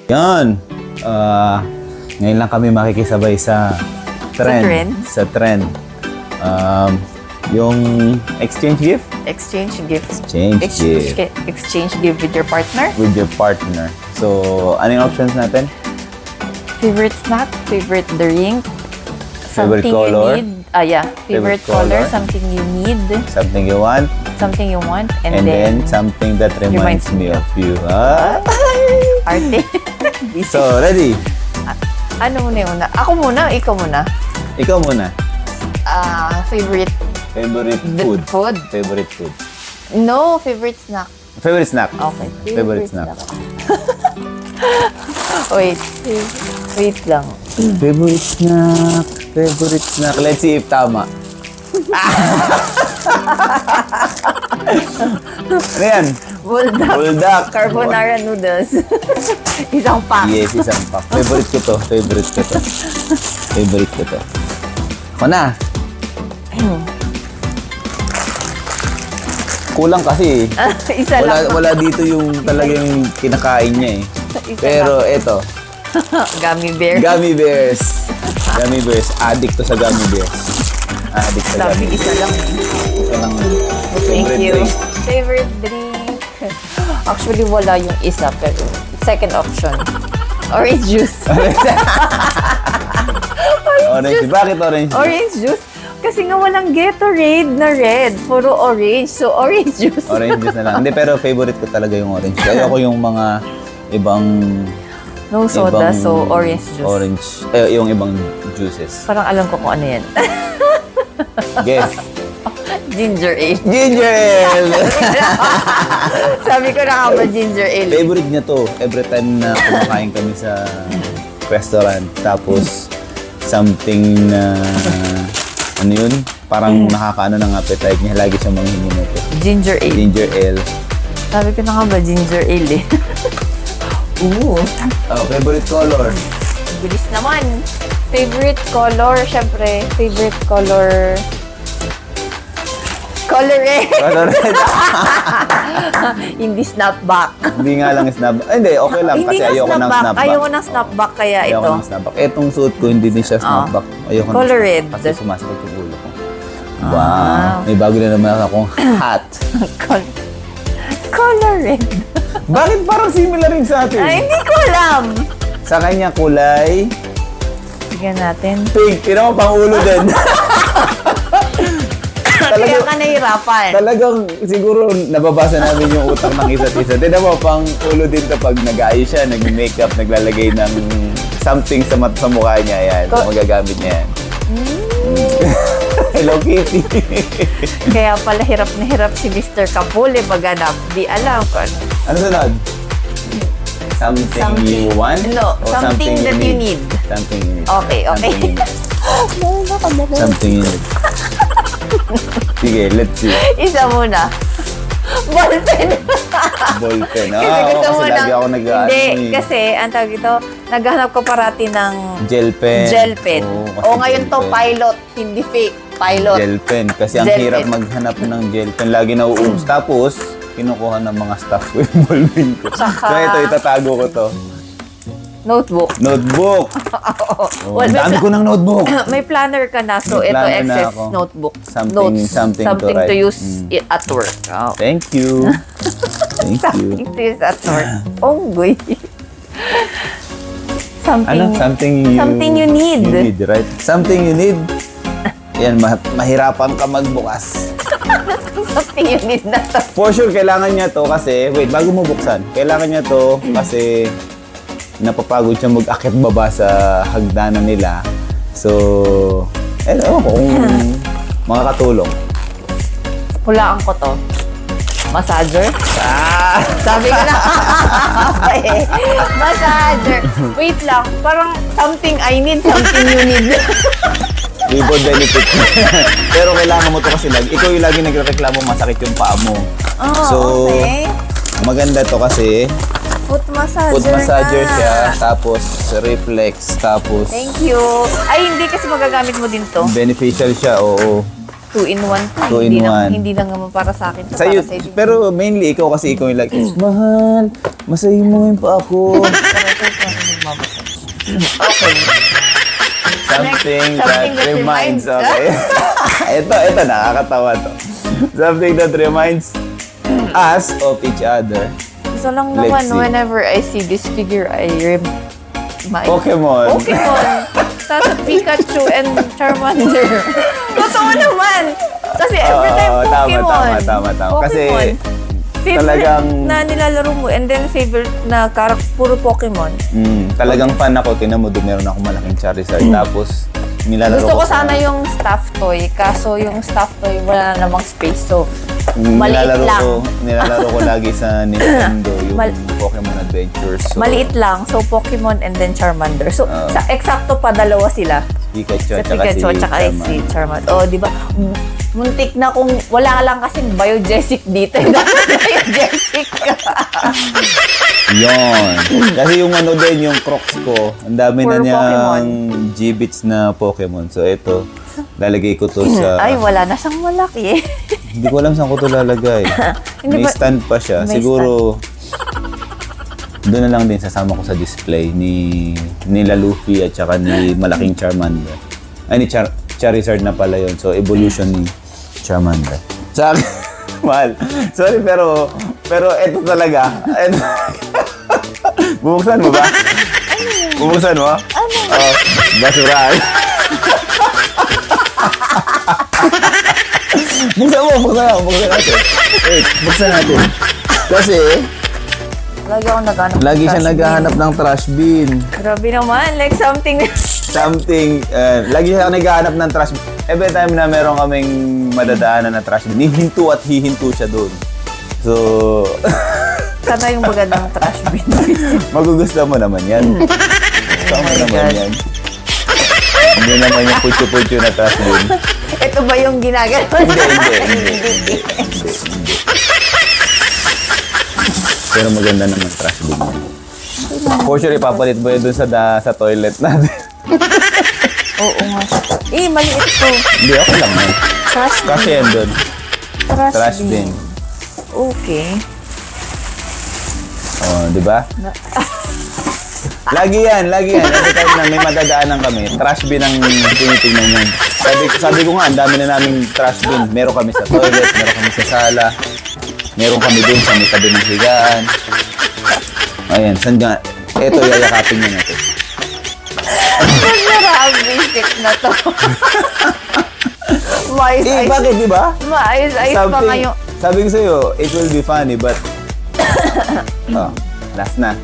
Yan. Ngayon lang kami makikisabay sa trend. Sa trend. Yung exchange gift? Exchange gifts. Exchange gift. Gift with your partner. With your partner. So, ano yung options natin? Favorite snack, favorite drink, Favorite something color? you need. Favorite color, something you need, Something you want? something you want, And then something that reminds me of you. arte. Busy. So, ready? Ano muna yung una? Ako muna, ikaw muna. Ikaw muna. Favorite Favorite food? food? Favorite food. No, favorite snack. Favorite snack? Okay. Favorite snack. Wait lang. Favorite snack. Favorite snack. Let's see if tama. Ano yan? Bulldog. Bulldog. Carbonara noodles. Isang pack. Yes, isang pack. Favorite ko to. Favorite ko to. Favorite ko to. Ako na. Kulang kasi eh. Isa lang. Wala dito yung talagang kinakain niya eh. Isa Pero eto, Gummy bear. gummy bears. Gummy bears. Addict to sa gummy bears. Addict sa Sabi, gummy isa bears. lang. Ito lang. Thank Favorite you. drink. Favorite drink. Actually, wala yung isa, pero second option. Orange juice. Orange. Bakit orange? Orange juice. Kasi nga walang Gatorade na red. Puro orange. So, orange juice. Orange juice na lang. Hindi, pero favorite ko talaga yung orange. Kaya ako yung mga ibang... No soda, ibang so orange juice. Orange. Yung ibang juices. Parang alam ko kung ano yan. Guess. Ginger ale. Ginger ale! Sabi ko na nga ba ginger ale. Favorite niya to. Every time na kumakain kami sa restaurant. Tapos, something na... ano yun? Parang nakakaano ng appetite niya. Lagi siya manghingi nito. Ginger ale. Ginger ale. Sabi ko na nga ba ginger ale eh. Ooh. Favorite color? Bilis naman. Favorite color, syempre. Favorite color... Color red. Color red. Hindi snapback. Hindi nga lang snap. Hindi, okay lang. Hindi Kasi nga ayoko ng snapback. Ayoko ng snapback, kaya Ayoko ito. ng snapback. Etong suit ko, hindi din siya snapback. Ayoko ng Color snapback red. Kasi sumasakit yung ulo ko. Wow. May bago na naman akong hat. Color red. Bakit parang similar rin sa atin? Ay, hindi ko alam. Sa kanya kulay Tignan natin. pink. Tira mo pang ulo din. Kaya ka nahirapan. Talagang siguro nababasa namin yung utak ng isa't isa. Tignan mo pang ulo din kapag nag-ayos siya, nag-makeup, naglalagay ng something sa mukha niya. Yan. Magagamit niya yan. Hello, Kitty. Kaya pala hirap na hirap si Mr. Kapule paghanap. Di alam ko ano. Ano sunod? Something you want? No, O something that you need. Something you need. Okay, okay. Something you need. Sige, let's see. Isa muna. Ballpen. Ballpen. Kasi gusto mo kasi lagi ako Hindi, kasi ang tawag ito, naghahanap ko parati ng gel pen. gel pen. Oo, kasi O ngayon gel to pen. pilot, hindi fake. Pilot. Gel pen. Kasi ang Gel hirap pen. maghanap ng gel pen. Lagi nauubos. Tapos, kinukuha ng mga staff ko yung ballpen ko. Tsaka- So ito, itatago ko to. Notebook. Notebook. Oh, Well, ang dami ko ng notebook. May planner ka na, so May ito planner na excess ako. notebook. Something to write. use it at work. Oh. Thank you. Thank you. Something to use at work. Onggoy. Something, Ano? Something you need. You need, right? Something you need. Yan, mahirapan ka magbukas. something you need na to. For sure, kailangan niya to kasi, wait, bago mo buksan, kailangan niya to kasi napapagod siya mag-akit baba sa hagdanan nila. So, ewan ko kung makakatulong. Hulaan ko to. Massager? Ah! Sabi ko na. Okay. Massager. Wait lang. Parang something I need, something you need. Reward benefit. Pero kailangan mo to kasi ikaw yung lagi nagreklamo masakit yung paa mo. Oh, So, okay. maganda to kasi Foot massager foot massager na. siya, tapos reflex, tapos Thank you. Ay, hindi kasi magagamit mo din to. beneficial siya, oo. 2-in-1. Two-in-one. Hindi lang naman para sa akin. Sa'yo, pero mainly ikaw kasi ikaw yung like, mahal, masahin mo ngayon pa ako. Okay. Something Next, that reminds. Okay. ito, nakakatawa to. Something that reminds us of each other. So lang Let's naman, see. whenever I see this figure, I Pokemon. Sa Pikachu and Charmander. Totoo naman! Kasi every time Oo, Pokemon. tama. Kasi favorite talagang- na nilalaro mo and then favorite na character, puro Pokemon. Talagang fan ako. Tinan mo, doon meron ako malaking Charizard. Tapos, nilalaro Gusto ko sana yung stuffed toy, kaso yung stuffed toy wala na namang space. So, maliit lang. Nilalaro ko lagi sa Nintendo yung Mal- Pokemon Adventures. So, Maliit lang. So, Pokemon and then Charmander. So, eksakto pa dalawa sila. Pikachu Sa at saka Pikachu at saka si Charmander. Oh, di ba? Muntik na kung wala lang kasing biogesic dito. Dapat biogesic ka. Yon. Kasi yung ano din, yung Crocs ko, ang dami na Puro niyang G-Bits na Pokemon. So, ito, lalagay ko to sa... Ay, wala na siyang malaki. Hindi ko alam saan ko to lalagay. Hindi May ba- stand pa siya. May Siguro, doon na lang din sasama ko sa display ni Luffy at saka ni malaking Charmander. Ay, ni Charizard na pala yun. So, evolution ni Charmander. Sa akin, mahal. Sorry, pero ito talaga. Bubuksan mo ba? Bubuksan mo? Ano? Oh, basura. Buksan natin. Wait, buksan natin. Kasi, Lagi ako naghanap. lagi siya naghahanap ng trash bin. Grabe naman. Like something Lagi siya naghahanap ng trash bin. Every time na meron kaming madadaanan na trash bin, hihinto at hihinto siya doon. So, sana yung magandang trash bin. magugustuhan mo naman yan. Gusto mo naman yan. Hindi naman yung putyo-putyo na trash bin. Ito ba yung ginagano? Hindi. Pero maganda naman trash bin yan. For sure, ipapalit mo yun dun sa toilet natin. Oo nga. Maliit to. Hindi, okay lang yan. Trash bin. Kasi yan dun. Trash bin. Okay. Oh, di ba? Lagi yan. Every time na may madadaanan kami, trash bin ang tinitingnan yan. Sabi ko nga, ang dami na naming trash bin. Meron kami sa toilet, meron kami sa sala, meron kami dun sa may tabi ng higaan. Ayan, saan nga? Eto, yayakapin niya natin. Maraming na to. Maayos-ayos. Bakit, di ba? Maayos-ayos pa ngayon. Sabi ko sa'yo, it will be funny, but... Oh, last na.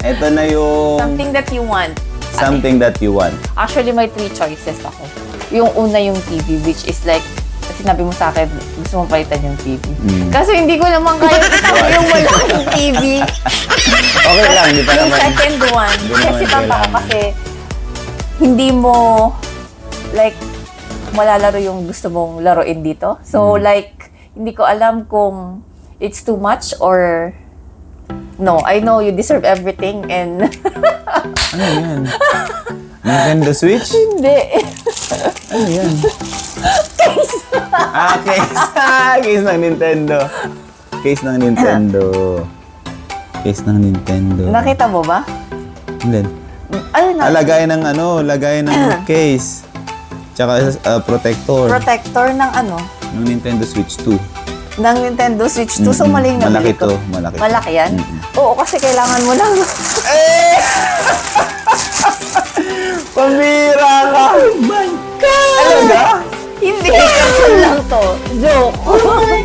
Ito na yung... Something that you want. Something that you want. Actually, may 3 choices ako. Yung una yung TV, which is like, sinabi mo sa akin, gusto mong palitan yung TV. Kaso hindi ko naman kaya itabi yung walang TV. Okay lang, hindi pa Yung naman... second one, Hindi naman kasi tanda ko kailangan. kasi hindi mo, like, malalaro yung gusto mong laruin dito. So, like, hindi ko alam kung it's too much or no. I know you deserve everything and Ano yan? Nintendo Switch? hindi. Ano yan? Case. Case ng Nintendo. Case ng Nintendo. Case ng Nintendo. Nakita mo ba? Hindi. Ano na? Lagay ng case. Tsaka protector. Protector ng ano? ng Nintendo Switch 2. Ng Nintendo Switch 2. So, mali na Malaki bili ko. to, malaki. Malaki yan? Oo, kasi kailangan mo lang. Pambira ka! Oh my God! Talaga? Hindi, cartoon lang to. Joke.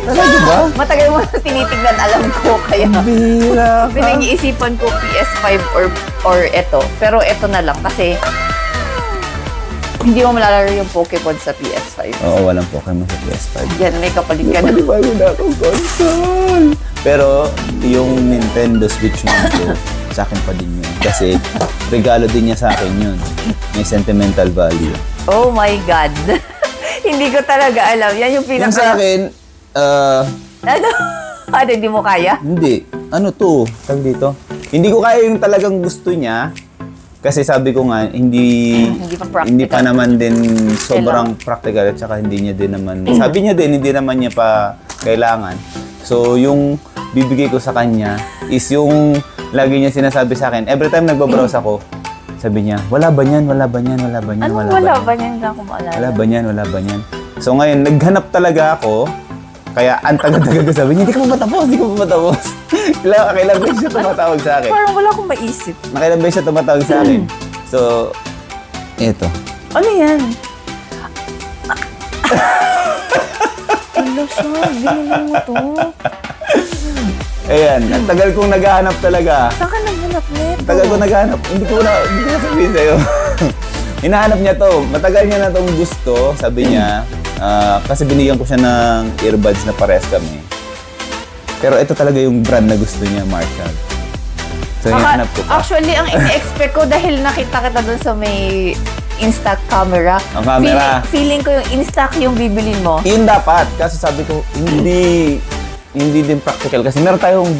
Talaga ba? Matagal mo na tinitignan, alam ko. Kaya Pambira ka. pinag-iisipan ko PS5 or eto. Pero eto na lang kasi hindi mo malalaro yung Pokemon sa PS5. Oo, walang Pokemon sa PS5. Yan, may kapalit ka na. Bago na akong console. Pero yung Nintendo Switch mo ko, sa akin pa din yun. Kasi regalo din niya sa akin yun. May sentimental value. Oh my God. Hindi ko talaga alam. Yan yung Yung pinaka... sa akin, Ano? Ano, hindi mo kaya? hindi. Ano to? Tag dito? Hindi ko kaya yung talagang gusto niya. Kasi sabi ko nga, hindi Hindi pa practical. hindi pa naman din sobrang practical at saka hindi niya din naman, sabi niya din, hindi naman niya pa kailangan. So, yung bibigay ko sa kanya is yung lagi niya sinasabi sa akin, every time nagbabrowse ako, sabi niya, wala ba niyan, wala ba niyan, wala ba niyan, Anong wala wala ba ba niyan? Hindi ako maalala. wala ba niyan, wala ba niyan. So ngayon, naghanap talaga ako, kaya ang tagal-tagal ko sabi niya, hindi ka pa matapos, hindi ka pa matapos. Kailang beses siya tumatawag sa akin. Parang wala akong maisip. Nakailang beses siya tumatawag sa akin. So, eto. Ano yan? Ano siya? Binili mo to. Ayan, ang tagal kong naghahanap talaga. Saan ka naghanap nito? Tagal ko naghahanap. Hindi ko na sabihin sa'yo. Hinahanap niya to. Matagal niya na tong gusto, sabi niya. Kasi binigyan ko siya ng earbuds na pares kami. Pero ito talaga yung brand na gusto niya, Marshall. So, hinahanap ko pa. Actually, ang ini-expect ko dahil nakita kita dun sa may Instax camera. Ang camera. Feeling ko yung Instax yung bibilin mo. Yun dapat. Kasi sabi ko, hindi din practical. Kasi meron tayong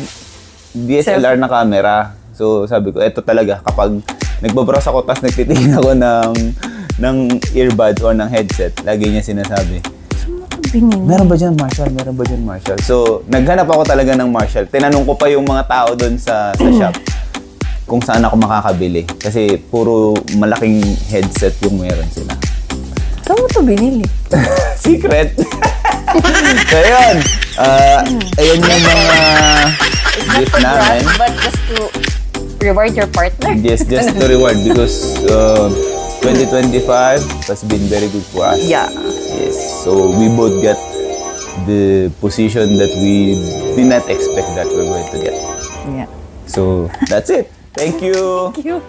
DSLR na camera. So, sabi ko, ito talaga. Kapag nagbabrowse ako, tapos nagtitingin ako ng earbuds or ng headset, lagi niya sinasabi, Saan mo ito binili? meron ba dyan, Marshall? Meron ba dyan, Marshall? So, naghanap ako talaga ng Marshall. Tinanong ko pa yung mga tao doon sa shop kung saan ako makakabili. Kasi puro malaking headset yung meron sila. Saan mo ito binili? Secret! So, yun. Ayun yung mga gift For namin. brand, but just to reward your partner. Yes, just to reward because 2025 has been very good for us. Yeah. Yes. So, we both got the position that we did not expect that we're going to get. Yeah. So, that's it. Thank you. Thank you.